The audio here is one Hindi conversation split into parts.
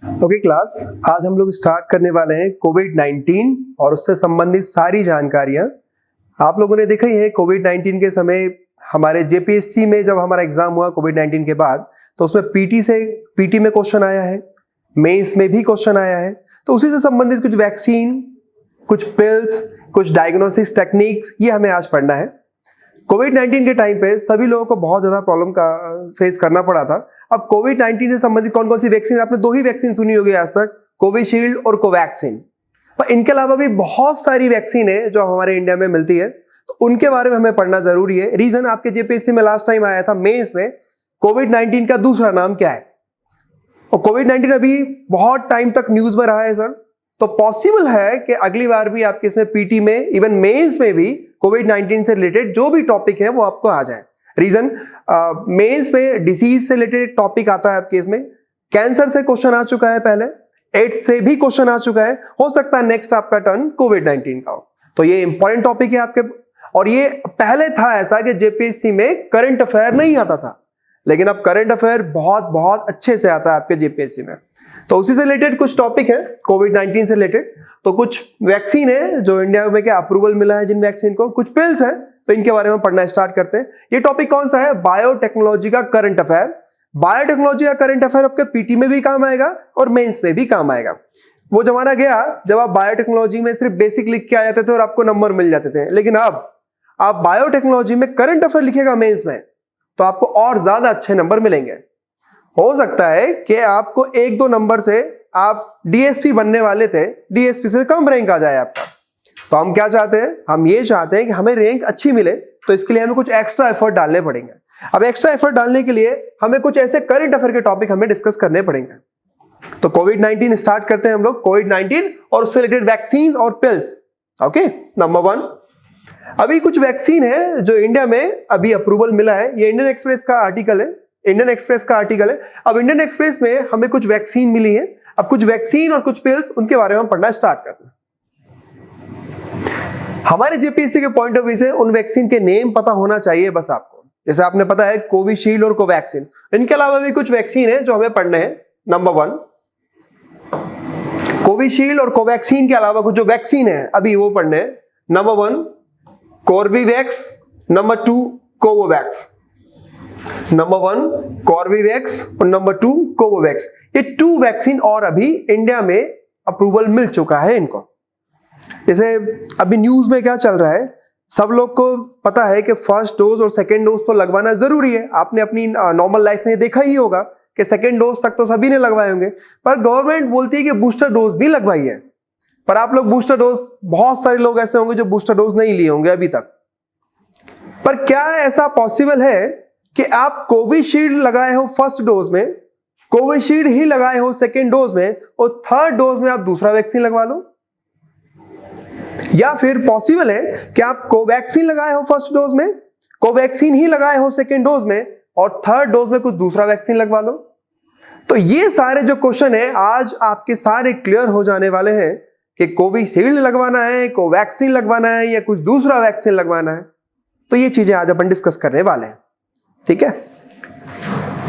ओके क्लास, आज हम लोग स्टार्ट करने वाले हैं कोविड-19 और उससे संबंधित सारी जानकारियां। आप लोगों ने देखा ही है कोविड-19 के समय हमारे जेपीएससी में जब हमारा एग्जाम हुआ कोविड-19 के बाद, तो उसमें पीटी में क्वेश्चन आया है, मेंस में भी क्वेश्चन आया है। तो उसी से संबंधित कुछ वैक्सीन, कुछ पिल्स, कुछ डायग्नोसिस टेक्निक्स, ये हमें आज पढ़ना है। कोविड-19 के टाइम पे सभी लोगों को बहुत ज़्यादा प्रॉब्लम का फेस करना पड़ा था। अब कोविड-19 से संबंधित कौन कौन सी वैक्सीन, आपने दो ही वैक्सीन सुनी होगी आज तक, कोविशील्ड और कोवैक्सीन। पर इनके अलावा भी बहुत सारी वैक्सीन है जो हमारे इंडिया में मिलती है, तो उनके बारे में हमें पढ़ना जरूरी है। रीजन आपके जेपीएससी में लास्ट टाइम आया था मेंस में, कोविड-19 का दूसरा नाम क्या है। और कोविड-19 अभी बहुत टाइम तक न्यूज में रहा है सर, तो पॉसिबल है कि अगली बार भी आपके इसमें पीटी में, इवन मेंस में भी कोविड-19 से रिलेटेड जो भी टॉपिक है वो आपको आ जाए। रीजन मेंस में डिसीज से रिलेटेड टॉपिक आता है आपके इसमें, कैंसर से क्वेश्चन आ चुका है पहले, एड्स से भी क्वेश्चन आ चुका है, हो सकता है नेक्स्ट आपका टर्न कोविड-19 का हो। तो ये इंपॉर्टेंट टॉपिक है आपके, और ये पहले था ऐसा कि जेपीएससी में करंट अफेयर नहीं आता था, लेकिन अब करंट अफेयर बहुत बहुत अच्छे से आता है आपके जेपीएससी में। तो उसी से रिलेटेड कुछ टॉपिक है कोविड-19 से रिलेटेड। तो कुछ वैक्सीन है जो इंडिया में क्या अप्रूवल मिला है जिन वैक्सीन को, कुछ पिल्स हैं, तो इनके बारे में पढ़ना स्टार्ट करते हैं। ये टॉपिक कौन सा है, बायोटेक्नोलॉजी का करंट अफेयर। बायोटेक्नोलॉजी का करंट अफेयर आपके पीटी में भी काम आएगा और मेंस में भी काम आएगा। वो जमाना गया जब आप बायोटेक्नोलॉजी में सिर्फ बेसिक लिख के आ जाते थे और आपको नंबर मिल जाते थे, लेकिन अब आप बायोटेक्नोलॉजी में करंट अफेयर लिखेगा मेंस में तो आपको और ज्यादा अच्छे नंबर मिलेंगे। हो सकता है कि आपको एक दो नंबर से आप डीएसपी बनने वाले थे, डीएसपी से कम रैंक आ जाए आपका। तो हम क्या चाहते हैं, हम ये चाहते हैं कि हमें रैंक अच्छी मिले, तो इसके लिए हमें कुछ एक्स्ट्रा एफर्ट डालने पड़ेंगे। अब एक्स्ट्रा एफर्ट डालने के लिए हमें कुछ ऐसे करंट अफेयर के टॉपिक हमें डिस्कस करने पड़ेंगे। तो कोविड-19 स्टार्ट करते हैं हम लोग, कोविड-19 और उससे रिलेटेड वैक्सीन और पिल्स। ओके, नंबर 1, अभी कुछ वैक्सीन है जो इंडिया में अभी अप्रूवल मिला है। ये इंडियन एक्सप्रेस का आर्टिकल है, अब इंडियन एक्सप्रेस में हमें कुछ वैक्सीन मिली है। अब कुछ वैक्सीन और कुछ पिल्स, उनके बारे में हम पढ़ना स्टार्ट करते हैं। हमारे जेपीएससी के पॉइंट ऑफ व्यू से उन वैक्सीन के नेम पता होना चाहिए बस आपको। जैसे आपने पता है कोविशील्ड और कोवैक्सीन, इनके अलावा भी कुछ वैक्सीन है जो हमें पढ़ने हैं। नंबर 1, कोविशील्ड और कोवैक्सीन के अलावा कुछ जो वैक्सीन है अभी वो पढ़ने हैं। Number 1 Corbevax, number 2 Covovax. Number 1 Corbevax और नंबर 2 कोवोवैक्स। ये 2 वैक्सीन और अभी इंडिया में अप्रूवल मिल चुका है इनको। जैसे अभी न्यूज में क्या चल रहा है, सब लोग को पता है कि फर्स्ट डोज और सेकेंड डोज तो लगवाना जरूरी है। आपने अपनी नॉर्मल लाइफ में देखा ही होगा कि सेकेंड डोज तक तो सभी ने लगवाए होंगे, पर गवर्नमेंट बोलती है कि बूस्टर डोज भी लगवाइए। पर आप लोग बूस्टर डोज, बहुत सारे लोग ऐसे होंगे जो बूस्टर डोज नहीं लिए होंगे अभी तक। पर क्या ऐसा पॉसिबल है कि आप कोविशील्ड लगाए हो फर्स्ट डोज में, कोविशील्ड ही लगाए हो सेकेंड डोज में, और थर्ड डोज में आप दूसरा वैक्सीन लगवा लो? या फिर पॉसिबल है कि आप कोवैक्सीन लगाए हो फर्स्ट डोज में, कोवैक्सीन ही लगाए हो सेकेंड डोज में, और थर्ड डोज में कुछ दूसरा वैक्सीन लगवा लो? तो ये सारे जो क्वेश्चन है आज आपके सारे क्लियर हो जाने वाले हैं कि कोविशील्ड लगवाना है, कोवैक्सीन लगवाना है, या कुछ दूसरा वैक्सीन लगवाना है। तो ये चीजें आज अपन डिस्कस करने वाले हैं, ठीक है।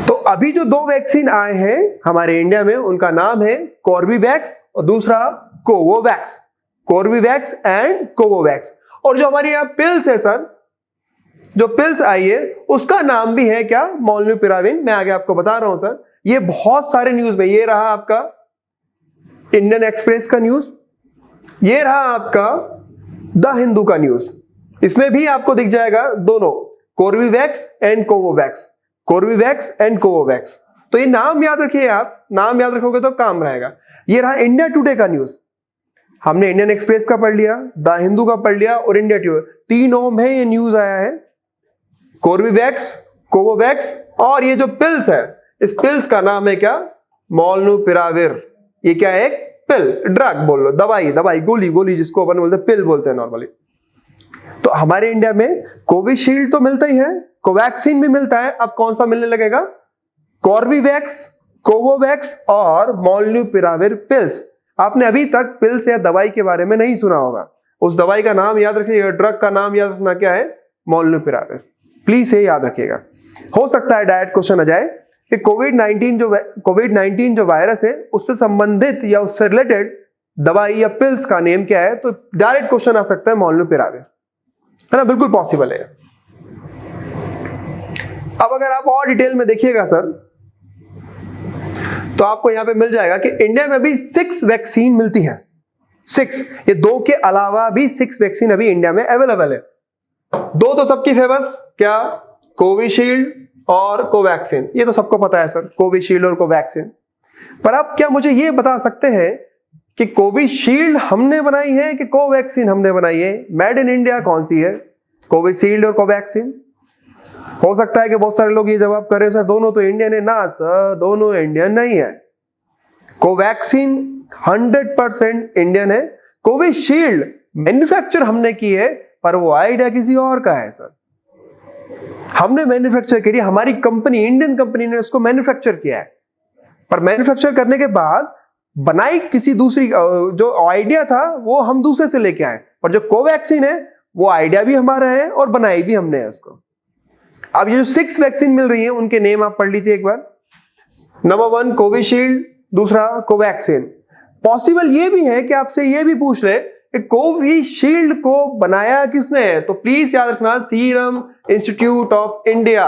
तो अभी जो 2 वैक्सीन आए हैं हमारे इंडिया में, उनका नाम है कॉर्बेवैक्स और दूसरा कोवोवैक्स, कॉर्बेवैक्स एंड कोवोवैक्स। और जो हमारी यहाँ पिल्स है सर, जो पिल्स आई है उसका नाम भी है क्या, मोलनुपिराविर। मैं आगे आपको बता रहा हूं सर, ये बहुत सारे न्यूज में, ये रहा आपका इंडियन एक्सप्रेस का न्यूज, ये रहा आपका द हिंदू का न्यूज, इसमें भी आपको दिख जाएगा दोनों, Corbevax and Covovax, Corbevax and Covovax. तो ये नाम याद रखिए, आप नाम याद रखोगे तो काम रहेगा। ये रहा इंडिया टुडे का न्यूज, हमने इंडियन एक्सप्रेस का पढ़ लिया, द हिंदू का पढ़ लिया और इंडिया टुडे, तीनों में ये न्यूज आया है, कॉर्बेवैक्स, कोवोवैक्स। और ये जो पिल्स है, इस पिल्स का नाम है क्या, मोलनुपिराविर। ये क्या है, एक पिल, ड्रग बोल लो, दवाई, गोली जिसको अपन बोलते हैं, पिल बोलते हैं नॉर्मली। तो हमारे इंडिया में कोविशील्ड तो मिलता ही है, कोवैक्सीन भी मिलता है, अब कौन सा मिलने लगेगा, कॉर्बेवैक्स, कोवोवैक्स और मोलनुपिराविर पिल्स। आपने अभी तक पिल्स या दवाई के बारे में नहीं सुना होगा, उस दवाई का नाम याद रखिएगा, ड्रग का नाम याद रखना क्या है, मोलनुपिराविर। प्लीज ये याद रखिएगा। हो सकता है डायरेक्ट क्वेश्चन आ जाए कि कोविड-19 जो वायरस है उससे संबंधित या उससे रिलेटेड दवाई या पिल्स का नेम क्या है, तो डायरेक्ट क्वेश्चन आ सकता है मोलनुपिराविर, है ना, बिल्कुल पॉसिबल है। अब अगर आप और डिटेल में देखिएगा सर, तो आपको यहां पे मिल जाएगा कि इंडिया में भी 6 वैक्सीन मिलती हैं। 6, ये 2 के अलावा भी 6 वैक्सीन अभी इंडिया में अवेलेबल है। 2 तो सबकी फेमस, क्या, कोविशील्ड और कोवैक्सीन, ये तो सबको पता है सर, कोविशील्ड और कोवैक्सीन। पर आप क्या मुझे ये बता सकते हैं कि कोविशील्ड हमने बनाई है कि कोवैक्सीन हमने बनाई है? मेड इन इंडिया कौन सी है, कोविशील्ड और कोवैक्सीन? हो सकता है कि बहुत सारे लोग ये जवाब कर रहे हैं सर दोनों तो इंडियन है। ना सर, दोनों इंडियन नहीं है। कोवैक्सीन 100% इंडियन है। कोविशील्ड मैन्युफैक्चर हमने की है, पर वो आइडिया किसी और का है सर। हमने मैन्युफैक्चर करी, हमारी कंपनी, इंडियन कंपनी ने उसको मैन्युफैक्चर किया है, पर मैन्युफैक्चर करने के बाद बनाई किसी दूसरी, जो आइडिया था वो हम दूसरे से लेके आए। पर जो कोवैक्सीन है वो आइडिया भी हमारा है और बनाई भी हमने है उसको। अब ये जो 6 वैक्सीन मिल रही हैं उनके नेम आप पढ़ लीजिए एक बार। नंबर 1 कोविशील्ड, दूसरा कोवैक्सीन। पॉसिबल ये भी है कि आपसे ये भी पूछ ले कि कोविशील्ड को बनाया किसने है, तो प्लीज याद रखना serum institute of India,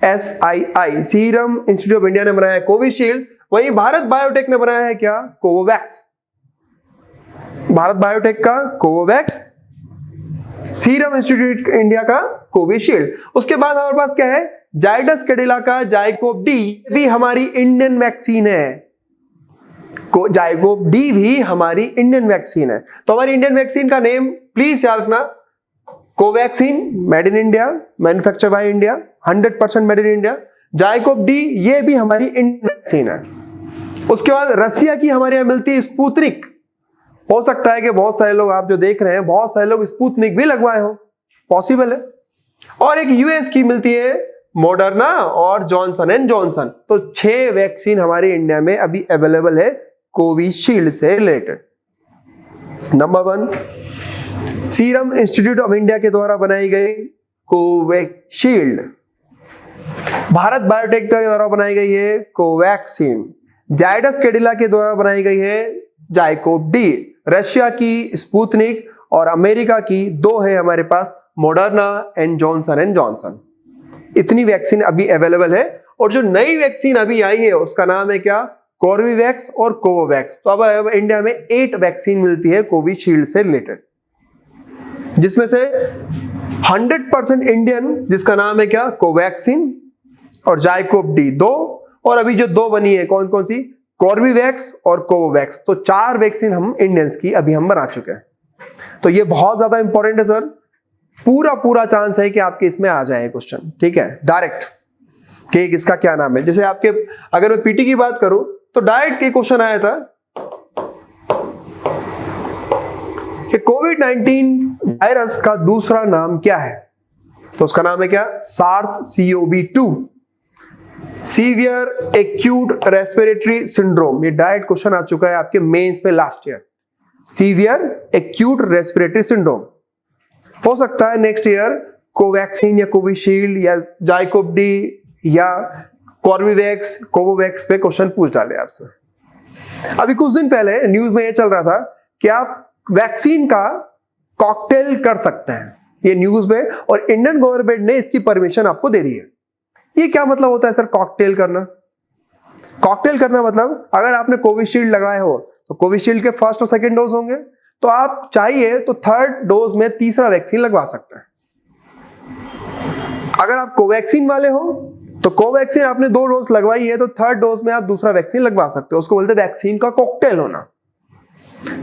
SII, serum institute of India ने बनाया है कोविशील्ड। वहीं भारत बायोटेक ने बनाया है क्या, कोवोवैक्स। भारत बायोटेक का कोवोवैक्स, सीरम इंस्टीट्यूट इंडिया का कोविशील्ड। उसके बाद हमारे पास क्या है, जाइडस कैडिला का जाइकोव डी भी हमारी इंडियन वैक्सीन है। जाइकोव डी भी हमारी इंडियन वैक्सीन है। तो हमारी इंडियन वैक्सीन का नेम प्लीज याद रखना, Covaxin made in India, manufacture by India, 100% made in India. ZyCoV D ये भी हमारी इंडियन वैक्सीन है। उसके बाद रसिया की हमारे यहां मिलती है स्पुतनिक। हो सकता है कि बहुत सारे लोग आप जो देख रहे हैं, बहुत सारे लोग स्पुतनिक भी लगवाए हो, पॉसिबल है। और एक यूएस की मिलती है मॉडर्ना और जॉनसन एंड जॉनसन। तो 6 वैक्सीन हमारे इंडिया में अभी अवेलेबल है कोविशील्ड से related. Number 1 serum institute of India के द्वारा बनाई गई कोविशील्ड, भारत बायोटेक के द्वारा बनाई गई है कोवैक्सीन, जाइडस कैडिला के द्वारा बनाई गई है जाइकोव डी, रशिया की स्पुतनिक और अमेरिका की 2 है हमारे पास, मॉडर्ना एंड जॉनसन। इतनी वैक्सीन अभी अवेलेबल है। और जो नई वैक्सीन अभी आई है उसका नाम है क्या, कॉर्बेवैक्स और कोवोवैक्स। तो अब इंडिया में 8 वैक्सीन मिलती है कोविशील्ड से रिलेटेड, जिसमें से 100% इंडियन जिसका नाम है क्या, कोवैक्सीन और जाइकोव डी 2, और अभी जो 2 बनी है कौन कौन सी, कॉर्बेवैक्स और कोवोवैक्स। तो 4 वैक्सीन हम इंडियंस की अभी हम बना चुके हैं। तो ये बहुत ज्यादा इंपॉर्टेंट है सर, पूरा चांस है कि आपके इसमें आ जाए क्वेश्चन, ठीक है, डायरेक्ट कि इसका क्या नाम है। जैसे आपके, अगर मैं पीटी की बात करूं तो डायरेक्ट के क्वेश्चन आया था कि कोविड-19 वायरस का दूसरा नाम क्या है, तो उसका नाम है क्या, SARS-CoV-2, severe acute respiratory syndrome. ये डायरेक्ट क्वेश्चन आ चुका है आपके मेंस में last year, severe acute respiratory syndrome. हो सकता है नेक्स्ट ईयर कोवैक्सीन या कोविशील्ड या जाइकोव डी या कॉर्बेवैक्स, कोवोवैक्स पे क्वेश्चन पूछ डाले आपसे। अभी कुछ दिन पहले न्यूज में ये चल रहा था कि आप वैक्सीन का कॉकटेल कर सकते हैं, ये न्यूज में, और इंडियन गवर्नमेंट ने इसकी परमिशन आपको दे दी है। ये क्या मतलब होता है सर, कॉकटेल करना? कॉकटेल करना मतलब अगर आपने कोविशील्ड लगाए हो तो कोविशील्ड के फर्स्ट और सेकंड डोज होंगे, तो आप चाहिए तो थर्ड डोज में तीसरा वैक्सीन लगवा सकते हैं। अगर आप कोवैक्सीन वाले हो तो कोवैक्सीन आपने 2 डोज लगवाई है तो थर्ड डोज में आप दूसरा वैक्सीन लगवा सकते हो, उसको बोलते हैं वैक्सीन का कॉकटेल होना।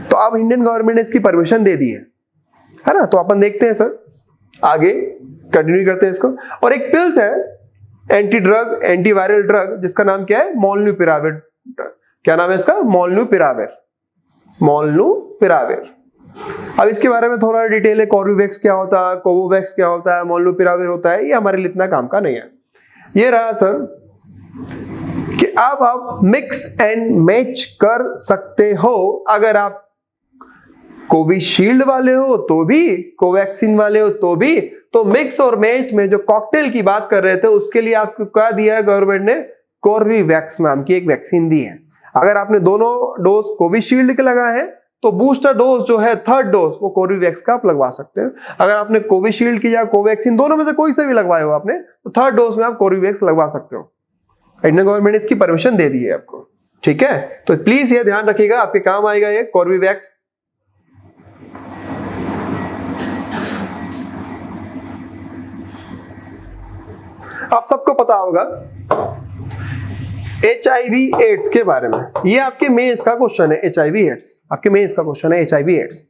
तो अब इंडियन गवर्नमेंट ने इसकी परमिशन दे दी है ना। तो अपन देखते हैं सर, आगे कंटिन्यू करते हैं इसको। और एक पिल्स है एंटी ड्रग, एंटीवायरल ड्रग, जिसका नाम क्या है, मोलनुपिराविर। क्या नाम है इसका, मोलनुपिराविर। अब इसके बारे में थोड़ा डिटेल है, कॉर्बेवैक्स क्या होता है, कोवोवैक्स क्या होता है, मोलनुपिराविर होता है, ये हमारे लिए इतना काम का नहीं है। ये रहा सर कि अब आप मिक्स एंड मैच कर सकते हो। अगर आप कोविशील्ड वाले हो तो भी, कोवैक्सीन वाले हो तो भी, तो तो मिक्स और मैच में जो कॉकटेल की बात कर रहे थे उसके लिए आपको क्या दिया है गवर्नमेंट ने, कोर्बेवैक्स नाम की एक वैक्सीन दी है। अगर आपने दोनों डोज कोविशील्ड के लगाए हैं तो बूस्टर डोज जो है थर्ड डोज वो कोर्बेवैक्स का आप लगवा सकते हैं। अगर आपने कोविशील्ड की या कोवैक्सीन दोनों में से कोई से भी लगवाए हो आपने तो थर्ड डोज में आप कोर्बेवैक्स लगवा सकते हो। इंडियन गवर्नमेंट ने इसकी परमिशन दे दी है आपको, ठीक है। तो प्लीज ये ध्यान रखिएगा, आपके काम आएगा ये कोर्बेवैक्स। आप सबको पता होगा HIV एड्स के बारे में, ये आपके मेंस का क्वेश्चन है। HIV एड्स आपके मेंस का क्वेश्चन है, HIV एड्स।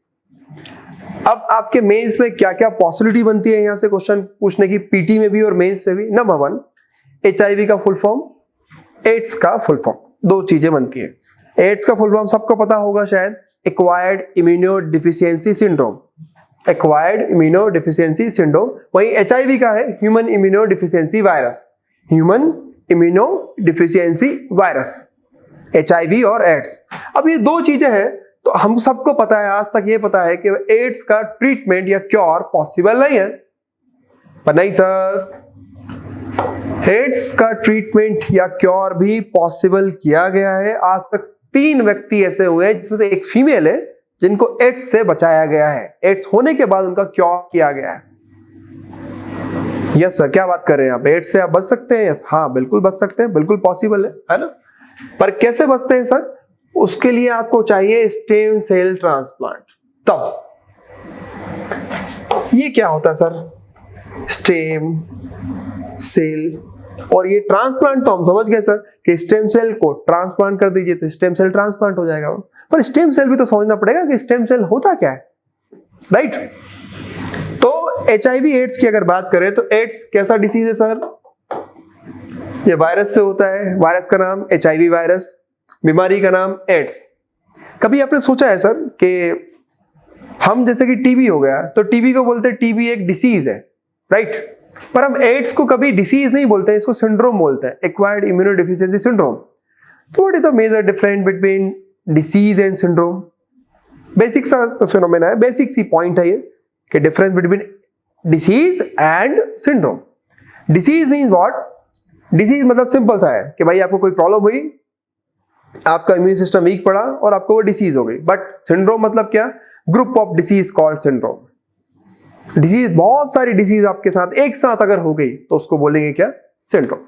अब आपके मेंस में क्या क्या पॉसिबिलिटी बनती है यहां से क्वेश्चन पूछने की, पीटी में भी और मेंस में भी। नंबर 1, HIV का फुल फॉर्म, एड्स का फुल फॉर्म, दो चीजें बनती है। एड्स का फुल फॉर्म सबको पता होगा शायद, acquired immunodeficiency syndrome, acquired immunodeficiency syndrome. वहीं HIV का है human immunodeficiency virus, human immunodeficiency virus, HIV और एड्स। अब ये दो चीजें हैं, तो हम सबको पता है, आज तक ये पता है कि एड्स का ट्रीटमेंट या क्योर पॉसिबल नहीं है। पर नहीं सर, एड्स का ट्रीटमेंट या क्योर भी पॉसिबल किया गया है। आज तक 3 व्यक्ति ऐसे हुए हैं जिसमें से एक फीमेल है जिनको एड्स से बचाया गया है, एड्स होने के बाद उनका क्योर किया गया है। यस सर, क्या बात कर रहे हैं आप, एड्स से आप बच सकते हैं? यस, हाँ बिल्कुल बच सकते हैं, बिल्कुल पॉसिबल है ना। पर कैसे बचते हैं सर? उसके लिए आपको चाहिए स्टेम सेल ट्रांसप्लांट। तब ये क्या होता है सर? स्टेम सेल, और ये ट्रांसप्लांट तो हम समझ गए सर कि स्टेम सेल को ट्रांसप्लांट कर दीजिए तो स्टेम सेल ट्रांसप्लांट हो जाएगा। पर स्टेम सेल भी तो समझना पड़ेगा कि स्टेम सेल होता क्या है, राइट? तो HIV एड्स की अगर बात करें तो एड्स कैसा डिसीज है सर? ये वायरस से होता है, वायरस का नाम HIV वायरस, बीमारी का नाम एड्स। कभी आपने सोचा है सर कि हम जैसे कि टीबी हो गया तो टीबी को बोलते हैं टीबी एक डिसीज है, राइट? पर हम एड्स को कभी डिसीज नहीं बोलते हैं, इसको सिंड्रोम बोलते हैं, एक्वायर्ड इम्यूनोडेफिशिएंसी सिंड्रोम। तो what is the major difference between disease and syndrome? Basic सा फिनोमेना है, बेसिक सी पॉइंट है ये कि difference between disease and syndrome. Disease means what? Disease मतलब सिंपल सा है कि भाई आपको कोई प्रॉब्लम हुई, आपका इम्यून सिस्टम वीक पड़ा और आपको वो डिसीज हो गई। बट सिंड्रोम मतलब क्या? Group of disease called syndrome. Disease, बहुत सारी डिसीज आपके साथ एक साथ अगर हो गई तो उसको बोलेंगे क्या? सिंड्रोम।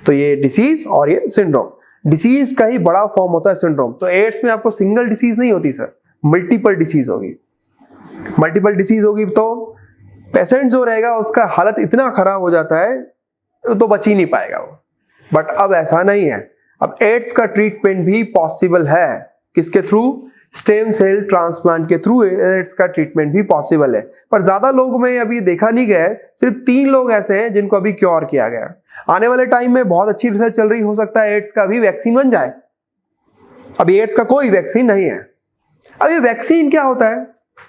तो ये डिसीज और ये सिंड्रोम, डिसीज का ही बड़ा फॉर्म होता है सिंड्रोम। तो एड्स में आपको सिंगल डिसीज नहीं होती सर, मल्टीपल डिसीज होगी। मल्टीपल डिसीज होगी तो पेशेंट जो रहेगा उसका हालत इतना खराब हो जाता है तो बच ही नहीं पाएगा वो। बट अब ऐसा नहीं है, अब एड्स का ट्रीटमेंट भी पॉसिबल है। किसके थ्रू? स्टेम सेल ट्रांसप्लांट के थ्रू एड्स का ट्रीटमेंट भी पॉसिबल है। पर ज्यादा लोगों में अभी देखा नहीं गया है, सिर्फ 3 लोग ऐसे हैं जिनको अभी क्योर किया गया। आने वाले टाइम में बहुत अच्छी रिसर्च चल रही, हो सकता है एड्स का भी वैक्सीन बन जाए। अभी एड्स का कोई वैक्सीन नहीं है। अब ये वैक्सीन क्या होता है?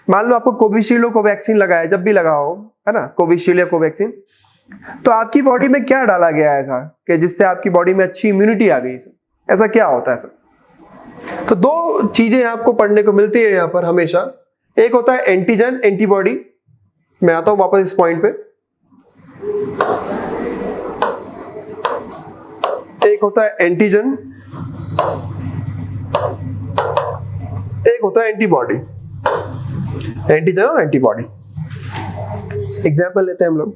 मान लो आपको कोविशील्ड को वैक्सीन लगाया, जब भी लगाओ, है ना, कोविशील्ड या कोवैक्सीन, तो आपकी बॉडी में क्या डाला गया है ऐसा कि जिससे आपकी बॉडी में अच्छी इम्यूनिटी आ गई? ऐसा क्या होता है सर? तो 2 चीजें आपको पढ़ने को मिलती है यहां पर हमेशा। एक होता है एंटीजन, एंटीबॉडी। मैं आता हूं वापस इस पॉइंट पे। एक होता है एंटीजन, एक होता है एंटीबॉडी। एंटीजन और एंटीबॉडी, एग्जाम्पल लेते हैं हम लोग।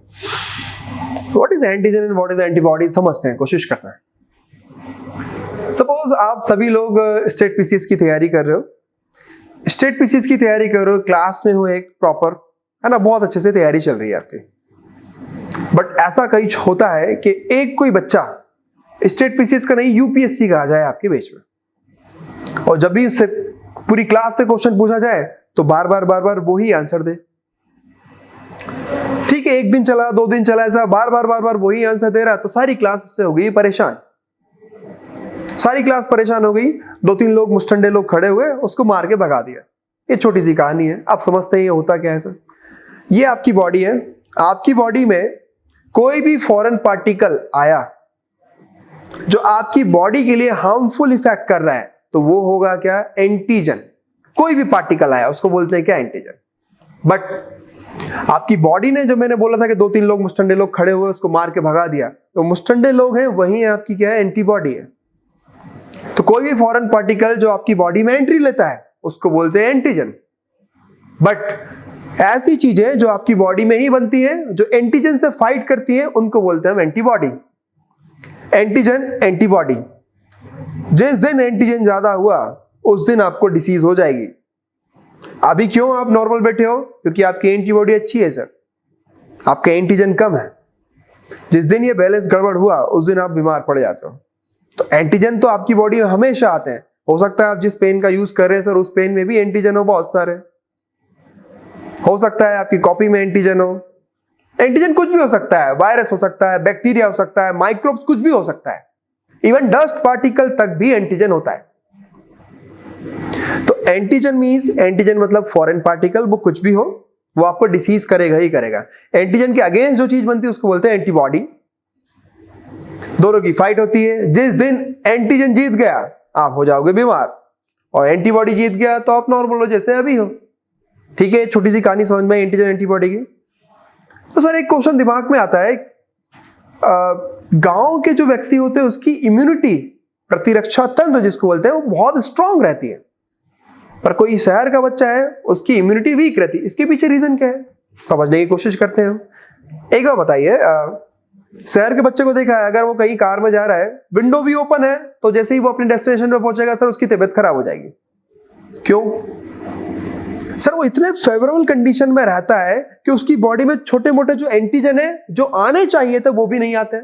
What is antigen and what is antibody समझते हैं, कोशिश करते हैं। सपोज आप सभी लोग स्टेट पीसीएस की तैयारी कर रहे हो, स्टेट पीसीएस की तैयारी कर रहे हो, क्लास में हो एक प्रॉपर, है ना, बहुत अच्छे से तैयारी चल रही है आपकी। बट ऐसा कहीं होता है कि एक कोई बच्चा स्टेट पीसीएस का नहीं यूपीएससी का आ जाए आपके बीच में, और जब भी उससे पूरी क्लास से क्वेश्चन पूछा जाए तो बार बार वही आंसर दे। ठीक है, 1 दिन चला, 2 दिन चला, ऐसा बार बार वही आंसर दे रहा, तो सारी क्लास उससे हो गई परेशान। सारी क्लास परेशान हो गई, 2-3 लोग मुस्टंडे लोग खड़े हुए, उसको मार के भगा दिया। ये छोटी सी कहानी है। आप समझते हैं ये होता क्या है सर? ये आपकी बॉडी है, आपकी बॉडी में कोई भी फॉरेन पार्टिकल आया जो आपकी बॉडी के लिए हार्मफुल इफेक्ट कर रहा है, तो वो होगा क्या? एंटीजन। कोई भी पार्टिकल आया उसको बोलते हैं क्या? एंटीजन। बट आपकी बॉडी ने, जो मैंने बोला था कि 2-3 लोग मुस्टंडे लोग खड़े हुए उसको मार के भगा दिया, तो मुस्टंडे लोग हैं वही आपकी क्या है, एंटीबॉडी है। तो कोई भी फॉरेन पार्टिकल जो आपकी बॉडी में एंट्री लेता है उसको बोलते हैं एंटीजन। बट ऐसी चीजें जो आपकी बॉडी में ही बनती है, जो एंटीजन से फाइट करती है, उनको बोलते हैं हम एंटीबॉडी। Antigen, antibody. जिस दिन एंटीजन ज्यादा हुआ उस दिन आपको डिसीज हो जाएगी। अभी क्यों आप नॉर्मल बैठे हो? क्योंकि आपकी एंटीबॉडी अच्छी है सर, आपका एंटीजन कम है। जिस दिन ये बैलेंस गड़बड़ हुआ उस दिन आप बीमार पड़ जाते हो। तो एंटीजन तो आपकी बॉडी में हमेशा आते हैं। हो सकता है आप जिस पेन का यूज कर रहे हैं सर उस पेन में भी एंटीजन हो बहुत सारे, हो सकता है आपकी कॉपी में एंटीजन हो। एंटीजन कुछ भी हो सकता है, वायरस हो सकता है, बैक्टीरिया हो सकता है, माइक्रोब्स, कुछ भी हो सकता है। इवन डस्ट पार्टिकल तक भी एंटीजन होता है। तो एंटीजन मींस, एंटीजन मतलब फॉरेन पार्टिकल, वो कुछ भी हो वो आपको डिसीज करेगा ही करेगा। एंटीजन के अगेंस्ट जो चीज बनती है उसको बोलते हैं एंटीबॉडी। दोनों की फाइट होती है। जिस दिन एंटीजन जीत गया आप हो जाओगे बीमार, और एंटीबॉडी जीत गया तो आप नॉर्मल हो जैसे अभी हो। ठीक है, छोटी सी कहानी समझ में, एंटीजन एंटीबॉडी की। तो सर एक क्वेश्चन दिमाग में आता है, गांव के जो व्यक्ति होते हैं उसकी इम्यूनिटी, प्रतिरक्षा तंत्र जिसको बोलते हैं, वो बहुत स्ट्रांग रहती है, पर कोई शहर का बच्चा है उसकी इम्यूनिटी वीक रहती है। इसके पीछे रीजन क्या है, समझने की कोशिश करते हैं हम। एक बार बताइए, शहर के बच्चे को देखा है, अगर वो कहीं कार में जा रहा है, विंडो भी ओपन है, तो जैसे ही वो अपने डेस्टिनेशन पे पहुंचेगा सर उसकी तबीयत खराब हो जाएगी। क्यों? सर वो इतने फेवरेबल कंडीशन में रहता है कि उसकी बॉडी में छोटे मोटे जो एंटीजन है जो आने चाहिए थे वो भी नहीं आते।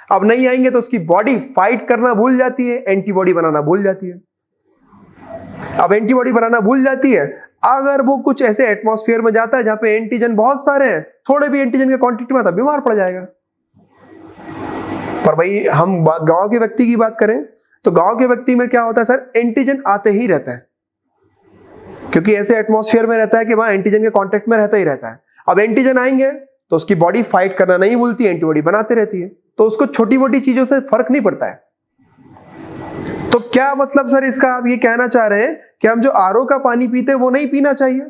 अब नहीं आएंगे तो उसकी बॉडी फाइट करना भूल जाती है, एंटीबॉडी बनाना भूल जाती है। अब एंटीबॉडी बनाना भूल जाती है, अगर वो कुछ ऐसे एटमॉस्फेयर में जाता है जहां पे एंटीजन बहुत सारे हैं, थोड़े भी एंटीजन के क्वांटिटी में आता है, बीमार पड़ जाएगा। पर भाई हम गांव के व्यक्ति की बात करें तो गांव के व्यक्ति में क्या होता है सर, एंटीजन आते ही रहता है, क्योंकि ऐसे एटमॉस्फेयर में रहता है कि वहां एंटीजन के कांटेक्ट में रहता ही रहता है। अब एंटीजन आएंगे तो उसकी बॉडी फाइट करना नहीं भूलती, एंटीबॉडी बनाते रहती है, तो उसको छोटी मोटी चीजों से फर्क नहीं पड़ता है। तो क्या मतलब सर इसका आप ये कहना चाह रहे हैं कि हम जो आरओ का पानी पीते हैं वो नहीं पीना चाहिए?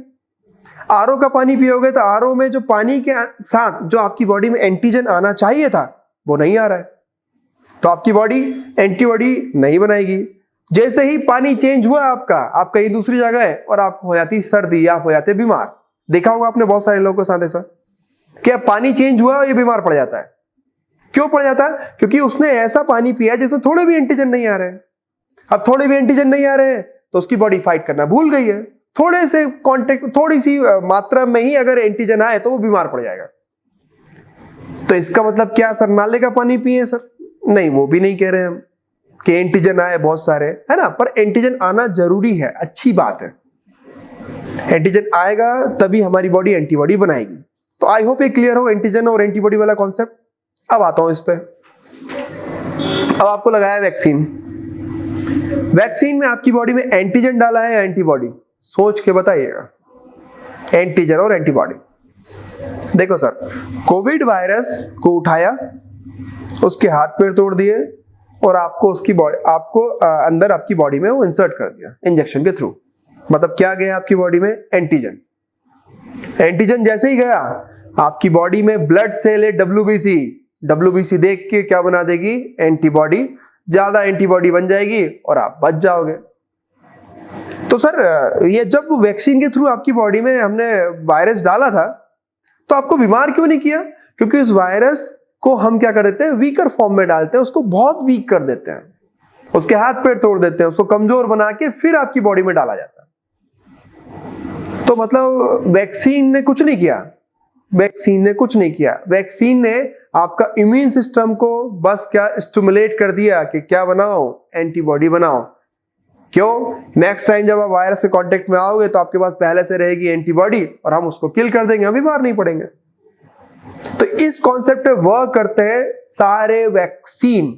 आरओ का पानी पियोगे तो आरओ में जो पानी के साथ जो आपकी बॉडी में एंटीजन आना चाहिए था वो नहीं आ रहा है, तो आपकी बॉडी एंटीबॉडी नहीं बनाएगी। जैसे ही पानी चेंज हुआ आपका, आप कहीं दूसरी जगह है और आप हो जाती सर्दी या आप हो जाते बीमार। देखा होगा आपने बहुत सारे लोगों के साथ ऐसा, क्या पानी चेंज हुआ ये बीमार पड़ जाता है। क्यों पड़ जाता है? क्योंकि उसने ऐसा पानी पिया जिसमें थोड़े भी एंटीजन नहीं आ रहे हैं। अब थोड़े भी एंटीजन नहीं आ रहे हैं तो उसकी बॉडी फाइट करना भूल गई है। थोड़े से कांटेक्ट, थोड़ी सी मात्रा में ही अगर एंटीजन आए तो वो बीमार पड़ जाएगा। तो इसका मतलब क्या सर, नाले का पानी पिए सर? नहीं, वो भी नहीं कह रहे हम कि एंटीजन आए बहुत सारे, है ना, पर एंटीजन आना जरूरी है, अच्छी बात है। एंटीजन आएगा तभी हमारी बॉडी एंटीबॉडी बनाएगी। तो आई होप ये क्लियर हो एंटीजन और एंटीबॉडी वाला कॉन्सेप्ट। अब आता हूं इस पे। अब आपको लगाया वैक्सीन। वैक्सीन में आपकी बॉडी में एंटीजन डाला है या एंटीबॉडी? सोच के बताइएगा, एंटीजन और एंटीबॉडी। देखो सर, कोविड वायरस को उठाया, उसके हाथ पैर तोड़ दिए और आपको उसकी बॉडी, आपको अंदर आपकी बॉडी में वो इंसर्ट कर दिया इंजेक्शन के थ्रू। मतलब क्या गया आपकी बॉडी में? एंटीजन। एंटीजन जैसे ही गया आपकी बॉडी में ब्लड सेल है WBC। WBC देख के क्या बना देगी? एंटीबॉडी। ज्यादा एंटीबॉडी बन जाएगी और आप बच जाओगे। तो सर ये जब वैक्सीन के थ्रू आपकी बॉडी में हमने वायरस डाला था तो आपको बीमार क्यों नहीं किया? क्योंकि उस वायरस को हम क्या कर देते हैं, वीकर फॉर्म में डालते हैं, उसको बहुत वीक कर देते हैं, उसके हाथ पैर तोड़ देते हैं, उसको कमजोर बना के फिर आपकी बॉडी में डाला जाता है। तो मतलब वैक्सीन ने कुछ नहीं किया, वैक्सीन ने कुछ नहीं किया। वैक्सीन ने आपका इम्यून सिस्टम को बस क्या स्टिमुलेट कर दिया कि क्या बनाओ? एंटीबॉडी बनाओ। क्यों? नेक्स्ट टाइम जब आप वायरस से कांटेक्ट में आओगे तो आपके पास पहले से रहेगी एंटीबॉडी और हम उसको किल कर देंगे, हम बीमार नहीं पड़ेंगे। तो इस कॉन्सेप्ट पे वर्क करते हैं सारे वैक्सीन।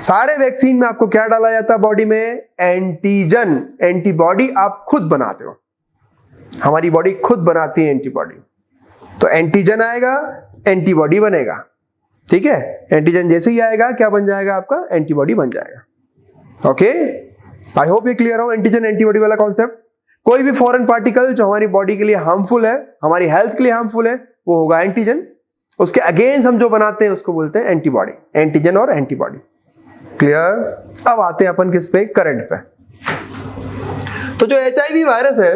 सारे वैक्सीन में आपको क्या डाला जाता है बॉडी में? एंटीजन। एंटीबॉडी आप खुद बनाते हो, हमारी बॉडी खुद बनाती है एंटीबॉडी। तो एंटीजन आएगा, एंटीबॉडी बनेगा। ठीक है, एंटीजन जैसे ही आएगा क्या बन जाएगा आपका? एंटीबॉडी बन जाएगा। ओके, आई होप ये क्लियर हो एंटीजन एंटीबॉडी वाला कॉन्सेप्ट। कोई भी फॉरेन पार्टिकल जो हमारी बॉडी के लिए हार्मफुल है, हमारी हेल्थ के लिए हार्मफुल है, वो होगा एंटीजन। उसके अगेंस्ट हम जो बनाते हैं उसको बोलते हैं एंटीबॉडी, एंटीजन और एंटीबॉडी। क्लियर? अब आते हैं अपन किस पे, करंट पे। तो जो HIV वायरस है,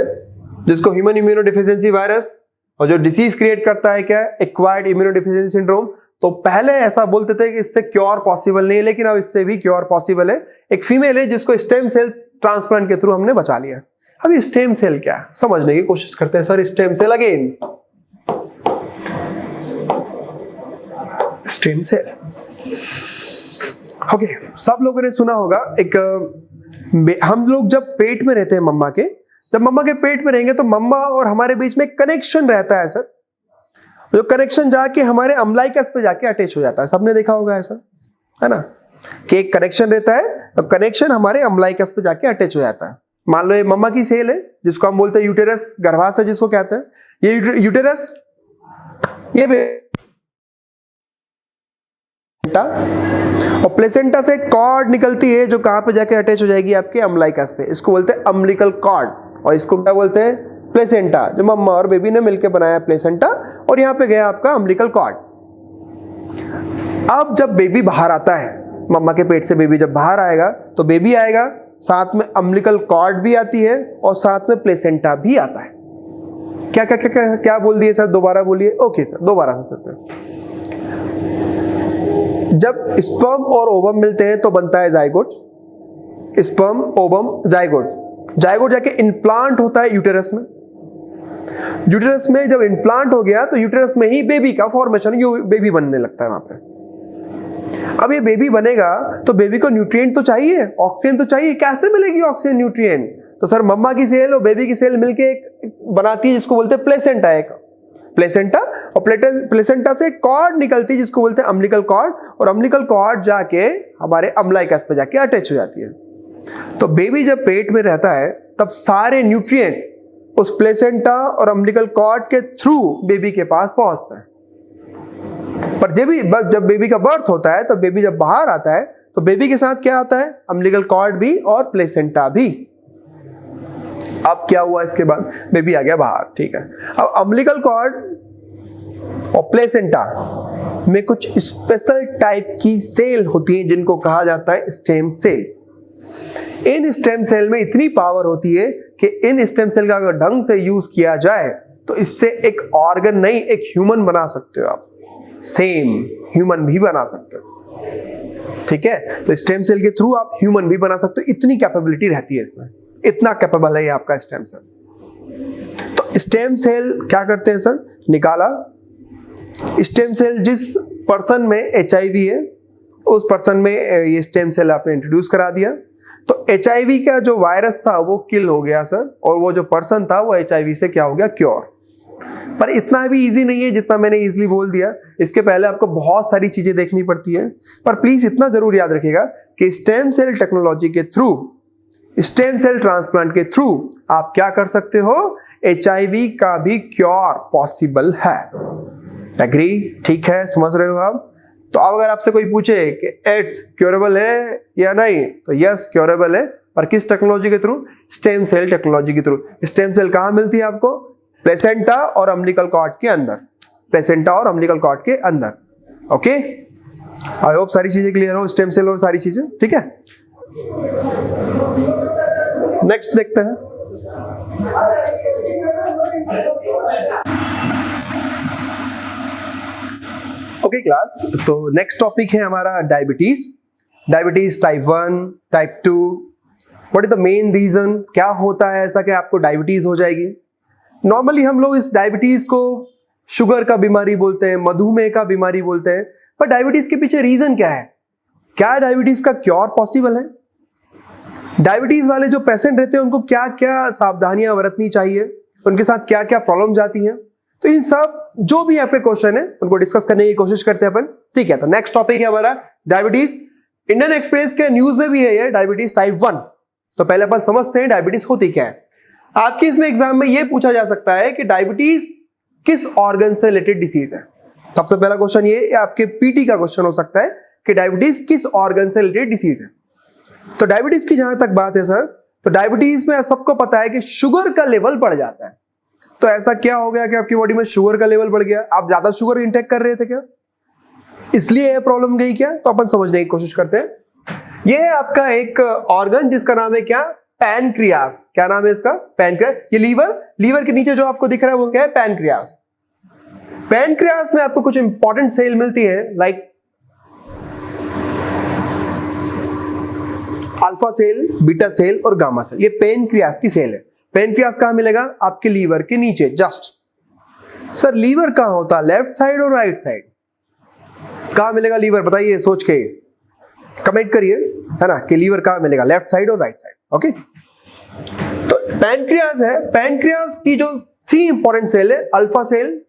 जिसको ह्यूमन इम्यूनोडेफिशिएंसी वायरस, और जो डिसीज क्रिएट करता है क्या, एक्वायर्ड इम्यूनोडेफिशिएंसी सिंड्रोम। तो पहले ऐसा बोलते थे कि इससे क्योर पॉसिबल नहीं है, लेकिन अब इससे भी क्योर पॉसिबल है। एक फीमेल है जिसको स्टेम सेल ट्रांसप्लांट के थ्रू हमने बचा लिया। अब ये स्टेम सेल क्या है समझने की कोशिश करते हैं sir. Stem cell again, stem cell, okay, सब लोगों ने सुना होगा। एक हम लोग जब पेट में रहते हैं मम्मा के, जब मम्मा के पेट में रहेंगे तो मम्मा और हमारे बीच में कनेक्शन रहता है सर। जो कनेक्शन जाके हमारे अम्लाइकस पे जाके अटैच हो जाता है, सबने देखा होगा ऐसा, है ना, कि एक कनेक्शन रहता है, तो कनेक्शन हमारे अम्लाइकस पे जाके अटैच हो जाता है। मान लो ये मम्मा की सेल है जिसको हम बोलते हैं यूटेरस, गर्भाशय जिसको कहते हैं। ये यूटेरस, ये और प्लेसेंटा से कॉर्ड निकलती है जो कहां पे जाके अटैच हो जाएगी, आपके अम्लाइकस पे। इसको बोलते हैं अम्बिलिकल कॉर्ड, और इसको क्या बोलते हैं, प्लेसेंटा। जो मम्मा और बेबी ने मिलकर बनाया प्लेसेंटा, और यहां पे गया आपका अम्बिलिकल कॉर्ड। अब जब बेबी बाहर आता है, मम्मा के पेट से बेबी जब बाहर आएगा, तो बेबी आएगा, साथ में अम्बिलिकल कॉर्ड भी आती है और साथ में प्लेसेंटा भी आता है। क्या क्या क्या क्या, क्या बोल दिए सर, दोबारा बोलिए। ओके सर, दोबारा से सकते हैं। जब स्पर्म और ओवम मिलते हैं तो बनता है zygote. Sperm, ovum, zygote. Zygote जाके इम्प्लांट होता है यूटेरस में। यूटेरस में जब इम्प्लांट हो गया तो यूटेरस में ही बेबी का फॉर्मेशन, बेबी बनने लगता है वहां पे। अब ये बेबी बनेगा तो बेबी को न्यूट्रिएंट तो चाहिए, ऑक्सीजन तो चाहिए। कैसे मिलेगी ऑक्सीजन, न्यूट्रिएंट? तो सर मम्मा की सेल और बेबी की सेल मिलके बनाती है जिसको बोलते हैं प्लेसेंटा। एक प्लेसेंटा, और प्लेसेंटा से कॉर्ड निकलती है जिसको बोलते हैं अम्बिलिकल कॉर्ड, और अम्बिलिकल कॉर्ड जाके हमारे अम्लाइकस पे जाके अटैच हो जाती है। तो बेबी जब पेट में रहता है तब सारे न्यूट्रिएंट उस प्लेसेंटा और अम्बिलिकल कॉर्ड के थ्रू बेबी के पास पहुंचता है। पर जब बेबी का बर्थ होता है, तो बेबी जब बाहर आता है तो बेबी के साथ क्या आता है, अम्बिलिकल कॉर्ड भी और प्लेसेंटा भी। अब क्या हुआ, इसके बाद बेबी आ गया बाहर, ठीक है। अब अम्बिलिकल कॉर्ड और प्लेसेंटा में कुछ स्पेशल टाइप की सेल होती हैं जिनको कहा जाता है स्टेम सेल। इन स्टेम सेल में इतनी पावर होती है कि इन स्टेम सेल का अगर ढंग से यूज किया जाए तो इससे एक ऑर्गन नहीं, एक ह्यूमन बना सकते हो आप। सेम ह्यूमन भी बना सकते हो, ठीक है। तो स्टेम सेल के थ्रू आप ह्यूमन भी बना सकते हो, इतनी कैपेबिलिटी रहती है इसमें, इतना कैपेबल है ये आपका स्टेम सेल। तो स्टेम सेल क्या करते हैं सर, निकाला स्टेम सेल जिस पर्सन में HIV है उस पर्सन में ये स्टेम सेल आपने इंट्रोड्यूस करा दिया, तो HIV का जो वायरस था वो किल हो गया सर, और वो जो पर्सन था वो HIV से क्या हो गया, क्योर। पर इतना भी इजी नहीं है जितना मैंने इजीली बोल दिया। इसके पहले आपको बहुत सारी चीजें देखनी पड़ती है। पर प्लीज इतना जरूर याद रखिएगा कि स्टेम सेल टेक्नोलॉजी के थ्रू, स्टेम सेल ट्रांसप्लांट के थ्रू आप क्या कर सकते हो, HIV का भी क्योर पॉसिबल है। एग्री? ठीक है, समझ रहे हो आप? तो अब अगर आपसे कोई पूछे कि एड्स क्योरेबल है या नहीं, तो यस क्योरेबल है, पर किस टेक्नोलॉजी के थ्रू, स्टेम सेल टेक्नोलॉजी के थ्रू। स्टेम सेल कहां मिलती है आपको, प्लेसेंटा और अम्बिलिकल कॉर्ड के अंदर, प्लेसेंटा और अम्बिलिकल कॉर्ड के अंदर। ओके, आई होप सारी चीजें क्लियर हो, स्टेम सेल और सारी चीजें, ठीक है। नेक्स्ट देखते हैं। ओके क्लास, तो नेक्स्ट टॉपिक है हमारा diabetes. Diabetes type 1, type 2। What is the main reason, क्या होता है ऐसा कि आपको डायबिटीज हो जाएगी। नॉर्मली हम लोग इस डायबिटीज को शुगर का बीमारी बोलते हैं, मधुमेह का बीमारी बोलते हैं, पर डायबिटीज के पीछे रीजन क्या है, क्या डायबिटीज का क्योर पॉसिबल है, डायबिटीज वाले जो पेशेंट रहते हैं उनको क्या क्या सावधानियां बरतनी चाहिए, उनके साथ क्या क्या प्रॉब्लम आती हैं। तो इन सब जो भी आपके क्वेश्चन है उनको डिस्कस करने की कोशिश करते हैं अपन, ठीक है। तो नेक्स्ट टॉपिक है हमारा डायबिटीज। इंडियन एक्सप्रेस के न्यूज में भी है ये डायबिटीज टाइप 1। तो पहले अपन समझते हैं डायबिटीज होती क्या है। आपके इसमें एग्जाम में ये पूछा जा सकता है कि डायबिटीज किस ऑर्गन से रिलेटेड डिसीज है। सबसे पहला क्वेश्चन ये आपके पीटी का क्वेश्चन हो सकता है कि डायबिटीज किस ऑर्गन से रिलेटेड डिसीज है। तो डायबिटीज की जहां तक बात है सर, तो डायबिटीज में सबको पता है कि शुगर का लेवल बढ़ जाता है। तो ऐसा क्या हो गया कि आपकी बॉडी में शुगर का लेवल बढ़ गया? आप ज्यादा शुगर इंटेक कर रहे थे क्या? इसलिए यह प्रॉब्लम गई क्या? तो अपन समझने की कोशिश करते हैं। यह है आपका एक ऑर्गन जिसका नाम है क्या? पैनक्रियास। क्या नाम है इसका? पैनक्रियास। ये लीवर के नीचे जो आपको दिख रहा है वो क्या है? पैनक्रियास। पैनक्रियास में आपको कुछ इंपॉर्टेंट सेल मिलती है, like alpha cell, beta cell और गामा सेल। ये पैनक्रियास की सेल है। पैनक्रियास कहां मिलेगा? आपके लीवर के नीचे जस्ट। सर लीवर कहां होता है? लेफ्ट साइड और राइट साइड? कहां मिलेगा लीवर? बताइए, सोच के कमेंट करिए, है ना, कि लीवर कहां मिलेगा, लेफ्ट साइड और राइट साइड। ओके, तो पैनक्रियास है। पैनक्रियास की जो 3 इंपॉर्टेंट सेल है, alpha cell,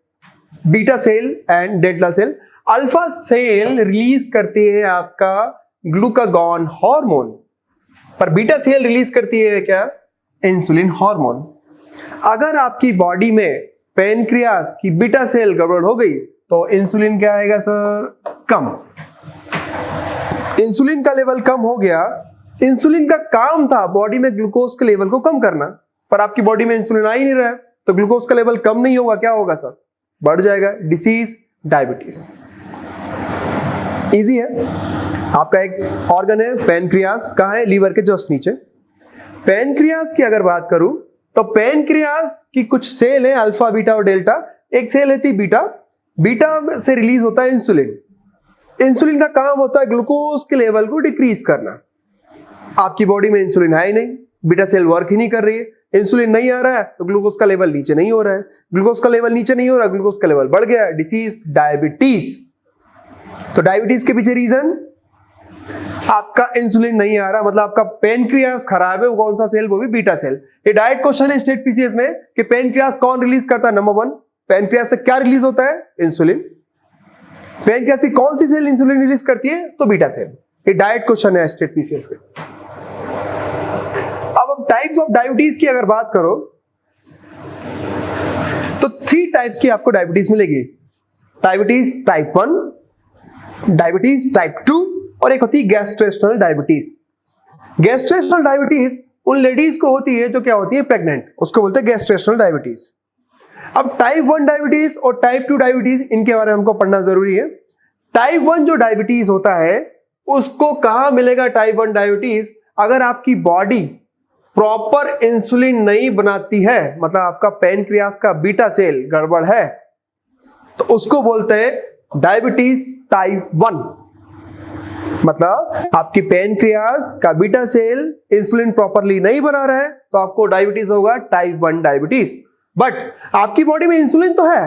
beta cell and delta cell. Alpha cell release करती है आपका ग्लूकागॉन हार्मोन, पर बीटा सेल रिलीज करती है क्या? Insulin hormone. अगर आपकी बॉडी में पैनक्रियास की बीटा सेल गड़बड़ हो गई तो इंसुलिन क्या आएगा सर? कम। इंसुलिन का लेवल कम हो गया। इंसुलिन का काम था बॉडी में ग्लूकोज के लेवल को कम करना, पर आपकी बॉडी में इंसुलिन आ ही नहीं रहा है, तो ग्लूकोज का लेवल कम नहीं होगा, क्या होगा सर? बढ़ जाएगा। Disease, diabetes. इजी है। आपका एक ऑर्गन है पैनक्रियास, कहां है? लीवर के जस्ट नीचे। पैनक्रियास की अगर बात करूं तो पैनक्रियास की कुछ सेल है, अल्फा, बीटा और डेल्टा। एक सेल रहती बीटा। बीटा से रिलीज होता है इंसुलिन। इंसुलिन का काम होता है ग्लूकोज के लेवल को डिक्रीज करना। आपकी बॉडी में इंसुलिन है ही नहीं, बीटा सेल वर्क ही नहीं कर रही है, इंसुलिन नहीं आ रहा है तो ग्लूकोज का लेवल नीचे नहीं हो रहा है। ग्लूकोज का लेवल नीचे नहीं हो रहा, ग्लूकोज का लेवल बढ़ गया, डिसीज, डायबिटीज। तो डायबिटीज के पीछे रीजन आपका इंसुलिन नहीं आ रहा, मतलब आपका पैनक्रियास खराब है। वो कौन सा सेल? वो भी बीटा सेल। ये डायरेक्ट क्वेश्चन है स्टेट पीसीएस में कि पैनक्रियास कौन रिलीज करता है? नंबर 1, पैनक्रियास से क्या रिलीज होता है? इंसुलिन। पैनक्रियास की कौन सी सेल इंसुलिन रिलीज करती है? तो बीटा सेल। ये डायरेक्ट क्वेश्चन है स्टेट पीसीएस में। अब टाइप्स ऑफ डायबिटीज की अगर बात करो तो 3 टाइप्स की आपको डायबिटीज मिलेगी। डायबिटीज टाइप 1, डायबिटीज टाइप 2 और एक होती है गैस्ट्रेशनल डायबिटीज। गैस्ट्रेशनल डायबिटीज उन लेडीज को होती है जो क्या होती है? प्रेग्नेंट, उसको बोलते हैं गैस्ट्रेशनल डायबिटीज। अब टाइप 1 डायबिटीज और टाइप 2 डायबिटीज, इनके बारे में हमको पढ़ना जरूरी है। टाइप 1 जो डायबिटीज होता है उसको कहां मिलेगा? टाइप 1 डायबिटीज अगर आपकी बॉडी प्रॉपर इंसुलिन नहीं बनाती है, मतलब आपका पैनक्रियास का बीटा सेल गड़बड़ है, तो उसको बोलते हैं डायबिटीज टाइप 1। मतलब आपकी पैनक्रियास का बीटा सेल इंसुलिन प्रॉपरली नहीं बना रहा है तो आपको डायबिटीज होगा टाइप 1 डायबिटीज। बट आपकी बॉडी में इंसुलिन तो है,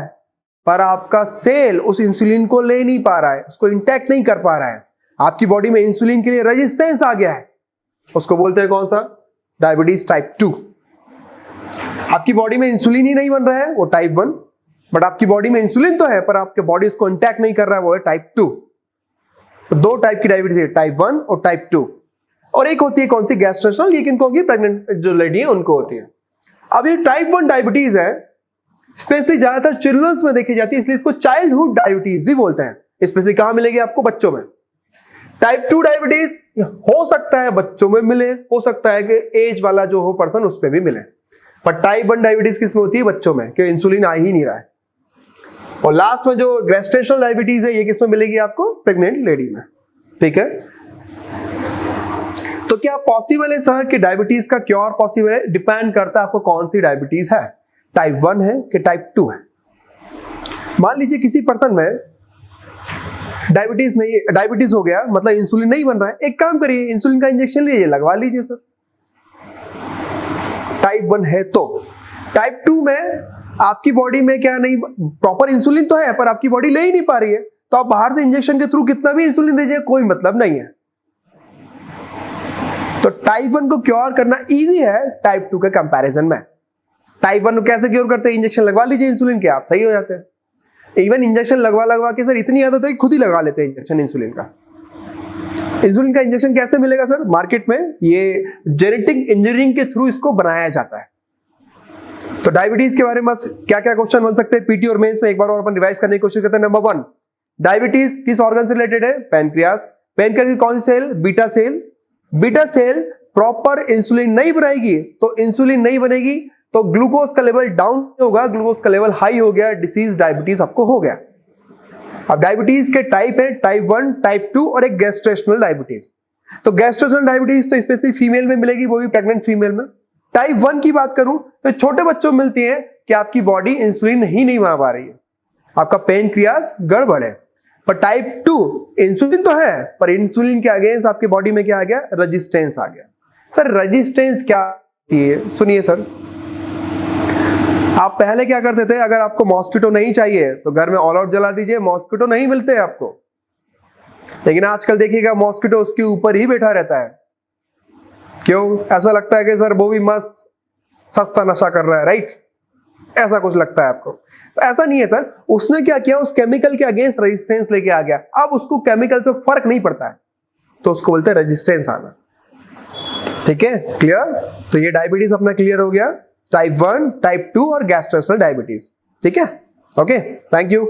पर आपका सेल उस इंसुलिन को ले नहीं पा रहा है, उसको इंटैक्ट नहीं कर पा रहा है। आपकी बॉडी में इंसुलिन के लिए रेजिस्टेंस आ गया है, उसको बोलते हैं कौन सा? Diabetes type 2। आपकी बॉडी में इंसुलिन ही नहीं बन रहा है, वो टाइप 1। बट आपकी बॉडी में इंसुलिन तो है पर आपके बॉडी उसको इंटैक्ट नहीं कर रहा है, वो है टाइप 2। तो 2 टाइप की डायबिटीज है, टाइप 1 और टाइप 2। और एक होती है कौन सी? गैस्ट्रेशनल। ये किनको होगी? प्रेग्नेंट जो लेडी है उनको होती है। अब ये टाइप 1 डायबिटीज है, स्पेशली ज्यादातर चिल्ड्रंस में देखी जाती है, इसलिए इसको चाइल्डहुड डायबिटीज भी बोलते हैं। स्पेशली कहां मिलेगी आपको? बच्चों में। टाइप 2 डायबिटीज हो सकता है बच्चों में मिले, हो सकता है कि एज वाला जो हो पर्सन उस पर भी मिले, पर टाइप 1 डायबिटीज किसमें होती है? बच्चों में, कि इंसुलिन आ ही नहीं रहा है। और लास्ट में जो गैस्ट्रेशनल डायबिटीज है ये किसमें मिलेगी आपको? प्रेग्नेंट लेडी में। ठीक है, तो क्या पॉसिबल है सर कि डायबिटीज का क्योर पॉसिबल है? डिपेंड करता है आपको कौन सी डायबिटीज है, टाइप 1 है कि टाइप 2 है। मान लीजिए किसी पर्सन में डायबिटीज हो गया, मतलब इंसुलिन नहीं बन रहा है, एक काम करिए, इंसुलिन का इंजेक्शन लीजिए, लगवा लीजिए सर। टाइप 1 है तो। टाइप 2 में आपकी बॉडी में क्या नहीं, प्रॉपर इंसुलिन तो है पर आपकी बॉडी ले ही नहीं पा रही है, तो आप बाहर से इंजेक्शन के थ्रू कितना भी इंसुलिन दीजिए कोई मतलब नहीं है। तो टाइप 1 को क्योर करना इजी है टाइप 2 के कंपैरिजन में। टाइप 1 को कैसे क्योर करते हैं? इंजेक्शन लगवा लीजिए इंसुलिन के, आप सही हो जाते हैं। इवन इंजेक्शन लगवा के सर इतनी आदत है खुद ही लगा लेते हैं इंजेक्शन इंसुलिन का। इंसुलिन का इंजेक्शन कैसे मिलेगा सर? मार्केट में ये जेनेटिक इंजीनियरिंग के थ्रू इसको बनाया जाता है। तो डायबिटीज के बारे में क्या क्या क्वेश्चन बन सकते हैं पीटी और मेंस में, एक बार और अपन रिवाइज करने की कोशिश करते हैं। नंबर 1, डायबिटीज किस ऑर्गन से रिलेटेड है? पैनक्रियास। पैनक्रियास की कौन सी cell? Beta cell. Beta cell proper insulin नहीं बनाएगी तो इंसुलिन नहीं बनेगी तो ग्लूकोज का लेवल डाउन होगा, ग्लूकोज का लेवल हाई हो गया, डिसीज डायबिटीज आपको हो गया। अब डायबिटीज के टाइप है टाइप 1, टाइप 2 और एक गैस्ट्रेशनल डायबिटीज। तो गैस्ट्रेशनल डायबिटीज तो स्पेशली फीमेल में मिलेगी, वो भी प्रेग्नेंट फीमेल में। टाइप 1 की बात करूं तो छोटे बच्चों में मिलती है कि आपकी बॉडी इंसुलिन ही नहीं बना पा रही है, आपका पेनक्रियास गड़बड़ है। पर टाइप 2 इंसुलिन तो है पर इंसुलिन के अगेंस्ट आपकी बॉडी में क्या आ गया, रेजिस्टेंस आ गया। सर रेजिस्टेंस क्या है? सुनिए सर, आप पहले क्या करते थे, अगर आपको मॉस्किटो नहीं चाहिए तो घर में ऑल आउट जला दीजिए, मॉस्किटो नहीं मिलते आपको। लेकिन आजकल देखिएगा मॉस्किटो उसके ऊपर ही बैठा रहता है। क्यों? ऐसा लगता है कि सर वो भी मस्त सस्ता नशा कर रहा है, राइट? ऐसा कुछ लगता है आपको। तो ऐसा नहीं है सर, उसने क्या किया, उस केमिकल के अगेंस्ट रेजिस्टेंस लेके आ गया। अब उसको केमिकल से फर्क नहीं पड़ता है तो उसको बोलते हैं रेजिस्टेंस आना। ठीक है, क्लियर? तो ये डायबिटीज अपना क्लियर हो गया, टाइप 1, टाइप 2 और गैस्ट्रेशनल डायबिटीज। ठीक है, ओके, थैंक यू।